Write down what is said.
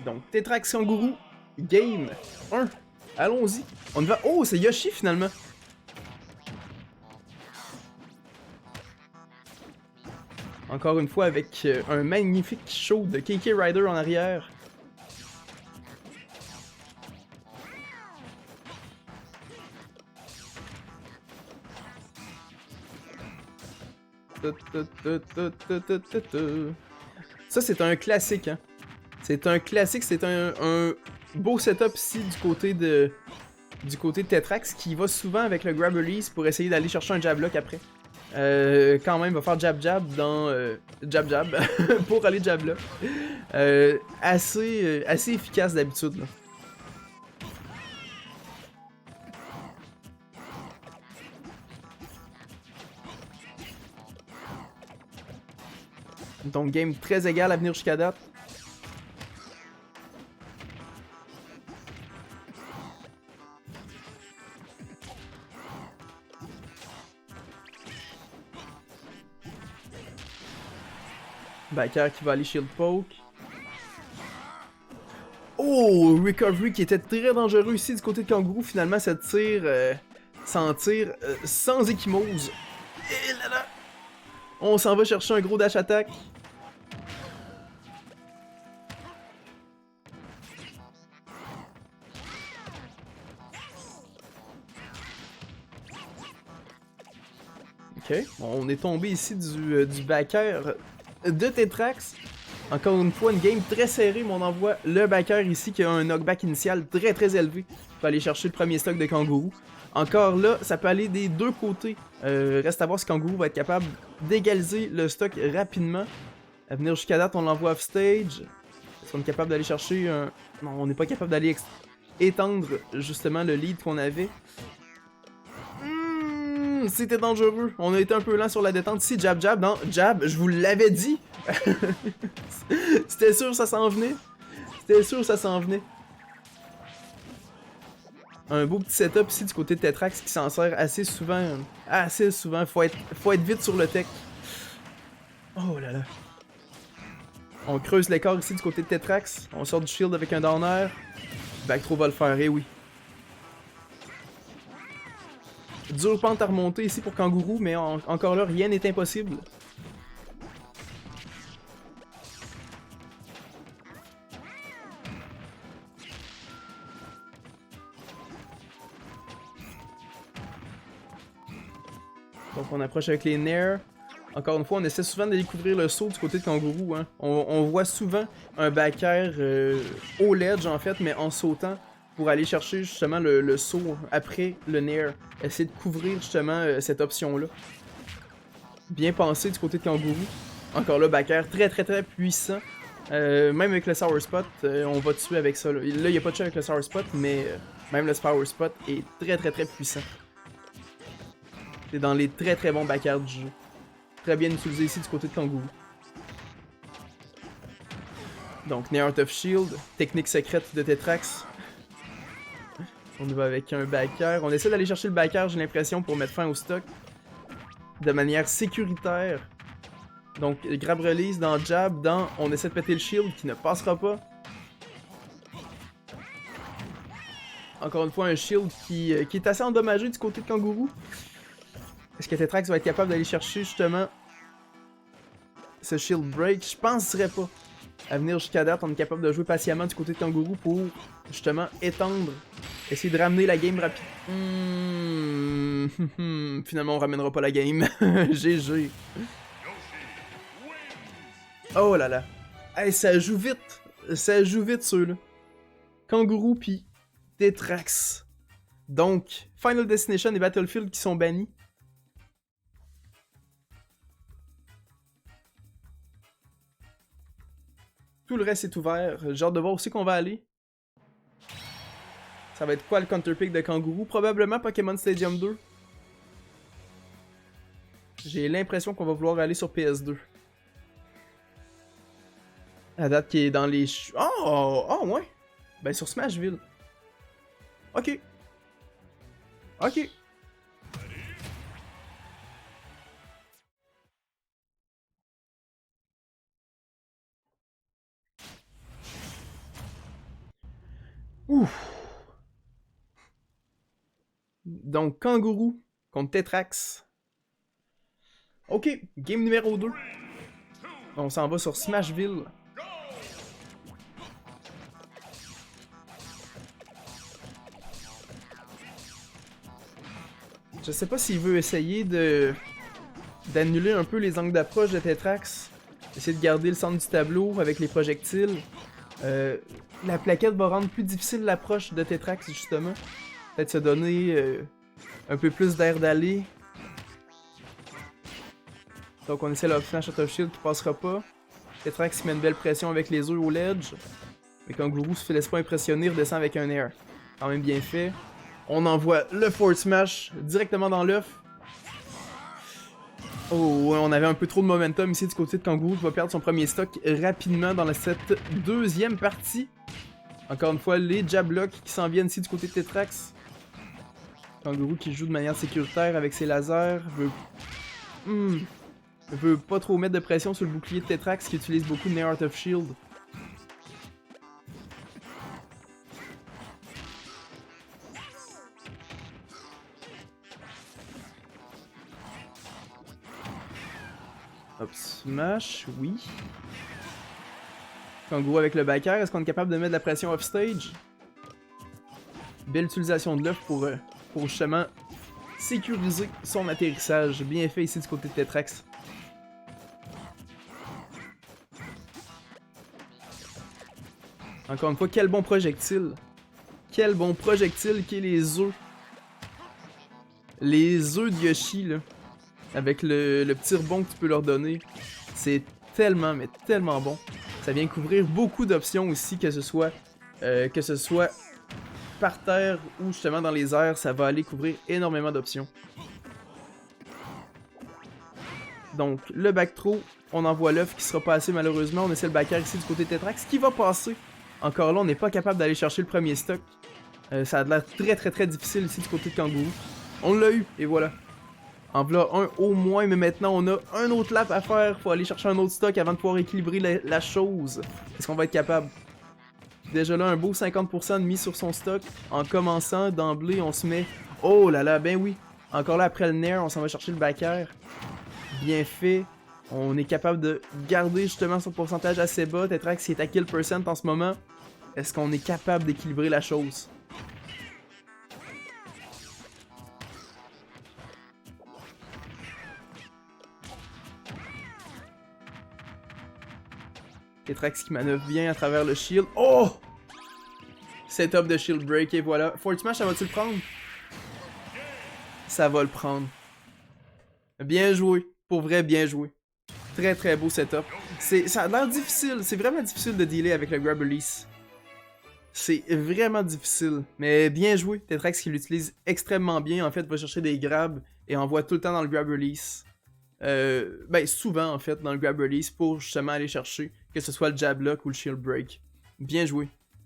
Donc, Tetrax Kangourou, game 1. Allons-y. On y va. Oh, c'est Yoshi finalement. Encore une fois avec un magnifique show de KK Rider en arrière. Ça, c'est un classique, hein. C'est un classique, c'est un beau setup ici du côté de Tetrax qui va souvent avec le grab release pour essayer d'aller chercher un jab lock après. Quand même, va faire jab jab dans jab jab pour aller jab lock. Assez efficace d'habitude. Donc game très égal à venir jusqu'à date. Backer qui va aller shield poke. Oh, recovery qui était très dangereux ici du côté de Kangourou. Finalement, ça tire sans échymose. Et là là, on s'en va chercher un gros dash attack. Ok, on est tombé ici du backer de Tetrax. Encore une fois, une game très serrée, mais on envoie le backer ici qui a un knockback initial très très élevé pour aller chercher le premier stock de Kangourou. Encore là, ça peut aller des deux côtés. Reste à voir si Kangourou va être capable d'égaliser le stock rapidement. À venir jusqu'à date, on l'envoie off stage. Est-ce qu'on est capable d'aller chercher un... Non, on n'est pas capable d'aller étendre justement le lead qu'on avait. C'était dangereux. On a été un peu lent sur la détente ici. Jab jab, non, jab, je vous l'avais dit. C'était sûr ça s'en venait. C'était sûr ça s'en venait. Un beau petit setup ici du côté de Tetrax qui s'en sert assez souvent. Assez souvent. Faut être vite sur le tech. Oh là là. On creuse l'écart ici du côté de Tetrax. On sort du shield avec un downer. Back throw va le faire, eh oui. Dure pente à remonter ici pour Kangourou, mais encore là, rien n'est impossible. Donc on approche avec les Nair. Encore une fois, on essaie souvent de découvrir le saut du côté de Kangourou. Hein. On voit souvent un backer au ledge en fait, mais en sautant pour aller chercher justement le saut après le Nair. Essayer de couvrir justement cette option-là. Bien pensé du côté de Kangourou. Encore là, backer très très très puissant. Même avec le Sour Spot, on va tuer avec ça. Là, il n'y a pas de tuer avec le Sour Spot, mais même le Sour Spot est très très très puissant. C'est dans les très très bons backers du jeu. Très bien utilisé ici du côté de Kangourou. Donc, Nair Out of Shield, technique secrète de Tetrax. On y va avec un backer. On essaie d'aller chercher le backer, j'ai l'impression, pour mettre fin au stock. De manière sécuritaire. Donc, grab release dans jab, dans on essaie de péter le shield qui ne passera pas. Encore une fois, un shield qui est assez endommagé du côté de Kangourou. Est-ce que Tetrax va être capable d'aller chercher justement ce shield break? Je penserais pas. À venir jusqu'à date, on est capable de jouer patiemment du côté de Kangourou pour justement étendre, essayer de ramener la game rapide. Finalement, on ramènera pas la game. GG. Oh là là. Hey, ça joue vite. Ça joue vite ceux-là. Kangourou puis Tetrax. Donc, Final Destination et Battlefield qui sont bannis. Tout le reste est ouvert. J'ai hâte de voir aussi qu'on va aller. Ça va être quoi le counterpick de Kangourou? Probablement Pokémon Stadium 2. J'ai l'impression qu'on va vouloir aller sur PS2. La date qui est dans les... Oh ouais! Ben sur Smashville. Ok. Ok. Ouf! Donc, Kangourou contre Tetrax. Ok, game numéro 2. On s'en va sur Smashville. Je sais pas s'il veut essayer d'annuler un peu les angles d'approche de Tetrax. Essayer de garder le centre du tableau avec les projectiles. La plaquette va rendre plus difficile l'approche de Tetrax, justement. Peut-être se donner un peu plus d'air d'aller. Donc on essaie le Flash Out of Shield qui passera pas. Tetrax met une belle pression avec les œufs au ledge. Mais Kangourou se laisse pas impressionner, redescend avec un air. Quand même bien fait. On envoie le Forward Smash directement dans l'œuf. Oh, on avait un peu trop de momentum ici du côté de Kangourou qui va perdre son premier stock rapidement dans cette deuxième partie. Encore une fois, les jab locks qui s'en viennent ici du côté de Tetrax. Kangourou qui joue de manière sécuritaire avec ses lasers. Veut pas trop mettre de pression sur le bouclier de Tetrax qui utilise beaucoup de Nair Out of Shield. Hop, smash, oui. Kangourou avec le back air, est-ce qu'on est capable de mettre de la pression off-stage? Belle utilisation de l'œuf pour justement sécuriser son atterrissage. Bien fait ici du côté de Tetrax. Encore une fois, quel bon projectile. Quel bon projectile qui est les œufs. Les œufs de Yoshi, là. Avec le petit rebond que tu peux leur donner. C'est tellement, mais tellement bon. Ça vient couvrir beaucoup d'options aussi, que ce soit par terre ou justement dans les airs. Ça va aller couvrir énormément d'options. Donc, le back throw, on envoie l'œuf qui sera passé malheureusement. On essaie le back air ici du côté de Tetrax qui va passer. Encore là, on n'est pas capable d'aller chercher le premier stock. Ça a l'air très difficile ici du côté de Kangourou. On l'a eu, et voilà. En voilà un au moins, mais maintenant on a un autre lap à faire. Faut aller chercher un autre stock avant de pouvoir équilibrer la chose. Est-ce qu'on va être capable? Déjà là, un beau 50% de mise sur son stock. En commençant, d'emblée, on se met... Oh là là, ben oui. Encore là, après le Nair, on s'en va chercher le back air. Bien fait. On est capable de garder justement son pourcentage assez bas. Tetrax est à kill percent en ce moment. Est-ce qu'on est capable d'équilibrer la chose? Tetrax qui manœuvre bien à travers le shield. Oh! Setup de shield break et voilà. Forward Smash, ça va-tu le prendre? Ça va le prendre. Bien joué. Pour vrai, bien joué. Très beau setup. Ça a l'air difficile. C'est vraiment difficile de dealer avec le grab release. C'est vraiment difficile. Mais bien joué. Tetrax qui l'utilise extrêmement bien. En fait, va chercher des grabs et envoie tout le temps dans le grab release. Ben, souvent en fait, dans le grab release pour justement aller chercher que ce soit le jab lock ou le shield break. Bien joué.